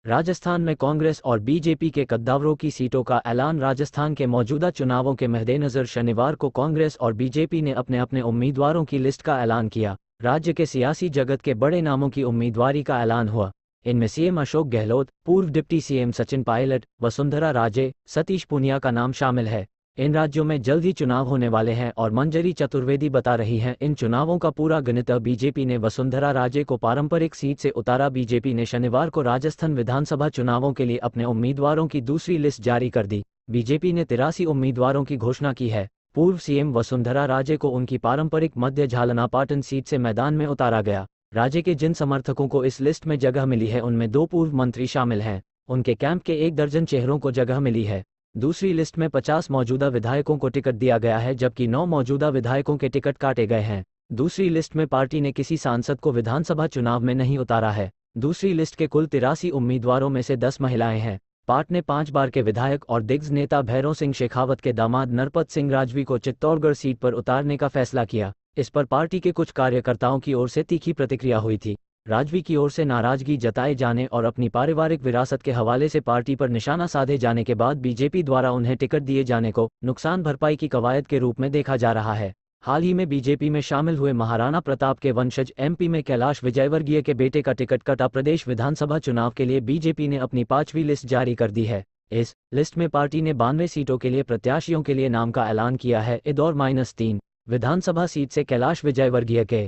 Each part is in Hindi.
राजस्थान में कांग्रेस और बीजेपी के कद्दावरों की सीटों का ऐलान। राजस्थान के मौजूदा चुनावों के मद्देनजर शनिवार को कांग्रेस और बीजेपी ने अपने अपने उम्मीदवारों की लिस्ट का ऐलान किया। राज्य के सियासी जगत के बड़े नामों की उम्मीदवारी का ऐलान हुआ। इनमें सीएम अशोक गहलोत, पूर्व डिप्टी सीएम सचिन पायलट, वसुंधरा राजे, सतीश पूनिया का नाम शामिल है। इन राज्यों में जल्द ही चुनाव होने वाले हैं और मंजरी चतुर्वेदी बता रही हैं इन चुनावों का पूरा गणित। बीजेपी ने वसुंधरा राजे को पारंपरिक सीट से उतारा। बीजेपी ने शनिवार को राजस्थान विधानसभा चुनावों के लिए अपने उम्मीदवारों की दूसरी लिस्ट जारी कर दी। बीजेपी ने 83 उम्मीदवारों की घोषणा की है। पूर्व सीएम वसुंधरा राजे को उनकी पारंपरिक मध्य झालनापाटन सीट से मैदान में उतारा गया। राजे के जिन समर्थकों को इस लिस्ट में जगह मिली है उनमें 2 पूर्व मंत्री शामिल हैं। उनके कैंप के 1 दर्जन चेहरों को जगह मिली है। दूसरी लिस्ट में 50 मौजूदा विधायकों को टिकट दिया गया है, जबकि 9 मौजूदा विधायकों के टिकट काटे गए हैं। दूसरी लिस्ट में पार्टी ने किसी सांसद को विधानसभा चुनाव में नहीं उतारा है। दूसरी लिस्ट के कुल 83 उम्मीदवारों में से 10 महिलाएं हैं। पार्टी ने 5 बार के विधायक और दिग्गज नेता भैरव सिंह शेखावत के दामाद नरपत सिंह राजवी को चित्तौड़गढ़ सीट पर उतारने का फैसला किया। इस पर पार्टी के कुछ कार्यकर्ताओं की ओर से तीखी प्रतिक्रिया हुई थी। राजवी की ओर से नाराजगी जताए जाने और अपनी पारिवारिक विरासत के हवाले से पार्टी पर निशाना साधे जाने के बाद बीजेपी द्वारा उन्हें टिकट दिए जाने को नुकसान भरपाई की कवायद के रूप में देखा जा रहा है। हाल ही में बीजेपी में शामिल हुए महाराणा प्रताप के वंशज एमपी में कैलाश विजयवर्गीय के बेटे का टिकट कटा। प्रदेश विधानसभा चुनाव के लिए बीजेपी ने अपनी 5वीं लिस्ट जारी कर दी है। इस लिस्ट में पार्टी ने 92 सीटों के लिए प्रत्याशियों के लिए नाम का ऐलान किया है। इंदौर -3 विधानसभा सीट से कैलाश विजयवर्गीय के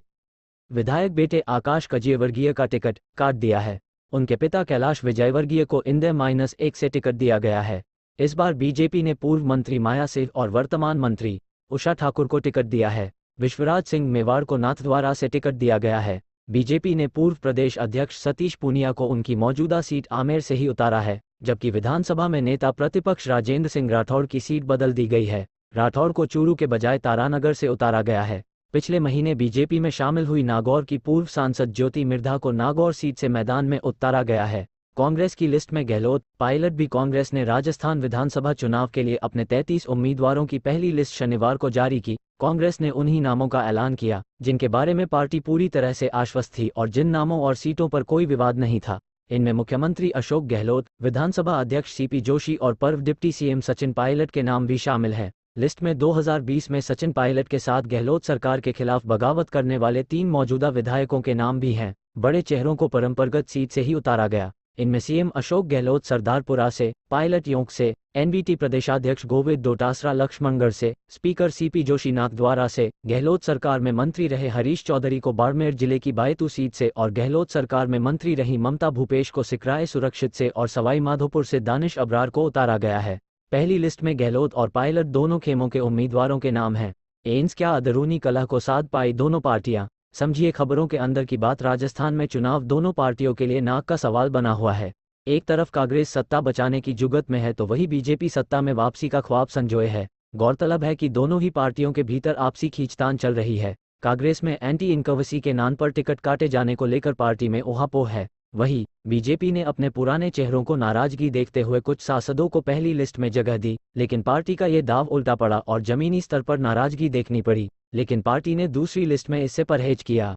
विधायक बेटे आकाश कजियवर्गीय का टिकट काट दिया है। उनके पिता कैलाश विजयवर्गीय को इंदौर -1 से टिकट दिया गया है। इस बार बीजेपी ने पूर्व मंत्री माया सिंह और वर्तमान मंत्री उषा ठाकुर को टिकट दिया है। विश्वराज सिंह मेवाड़ को नाथद्वारा से टिकट दिया गया है। बीजेपी ने पूर्व प्रदेश अध्यक्ष सतीश पूनिया को उनकी मौजूदा सीट आमेर से ही उतारा है, जबकि विधानसभा में नेता प्रतिपक्ष राजेंद्र सिंह राठौड़ की सीट बदल दी गई है। राठौड़ को चूरू के बजाय तारानगर से उतारा गया है। पिछले महीने बीजेपी में शामिल हुई नागौर की पूर्व सांसद ज्योति मिर्धा को नागौर सीट से मैदान में उतारा गया है। कांग्रेस की लिस्ट में गहलोत, पायलट भी। कांग्रेस ने राजस्थान विधानसभा चुनाव के लिए अपने 33 उम्मीदवारों की पहली लिस्ट शनिवार को जारी की। कांग्रेस ने उन्हीं नामों का ऐलान किया जिनके बारे में पार्टी पूरी तरह से आश्वस्त थी और जिन नामों और सीटों पर कोई विवाद नहीं था। इनमें मुख्यमंत्री अशोक गहलोत, विधानसभा अध्यक्ष सीपी जोशी और पूर्व डिप्टी सीएम सचिन पायलट के नाम भी शामिल हैं। लिस्ट में 2020 में सचिन पायलट के साथ गहलोत सरकार के खिलाफ बगावत करने वाले 3 मौजूदा विधायकों के नाम भी हैं। बड़े चेहरों को परंपरागत सीट से ही उतारा गया। इनमें सीएम अशोक गहलोत सरदारपुरा से, पायलट योंक से, एनबीटी प्रदेशाध्यक्ष गोविंद डोटासरा लक्ष्मणगढ़ से, स्पीकर सीपी जोशी नाथद्वारा से, गहलोत सरकार में मंत्री रहे हरीश चौधरी को बाड़मेर जिले की बायतू सीट से और गहलोत सरकार में मंत्री रही ममता भूपेश को सिकराय सुरक्षित से और सवाई माधोपुर से दानिश अबरार को उतारा गया है। पहली लिस्ट में गहलोत और पायलट दोनों खेमों के उम्मीदवारों के नाम हैं। एंस क्या अंदरूनी कलह को साध पाई दोनों पार्टियां? समझिए खबरों के अंदर की बात। राजस्थान में चुनाव दोनों पार्टियों के लिए नाक का सवाल बना हुआ है। एक तरफ कांग्रेस सत्ता बचाने की जुगत में है तो वही बीजेपी सत्ता में वापसी का ख्वाब संजोए है। गौरतलब है कि दोनों ही पार्टियों के भीतर आपसी खींचतान चल रही है। कांग्रेस में एंटी इनकंवेंसी के नाम पर टिकट काटे जाने को लेकर पार्टी में ऊहापोह है। वहीं बीजेपी ने अपने पुराने चेहरों को नाराजगी देखते हुए कुछ सांसदों को पहली लिस्ट में जगह दी, लेकिन पार्टी का ये दाव उल्टा पड़ा और जमीनी स्तर पर नाराजगी देखनी पड़ी। लेकिन पार्टी ने दूसरी लिस्ट में इससे परहेज किया।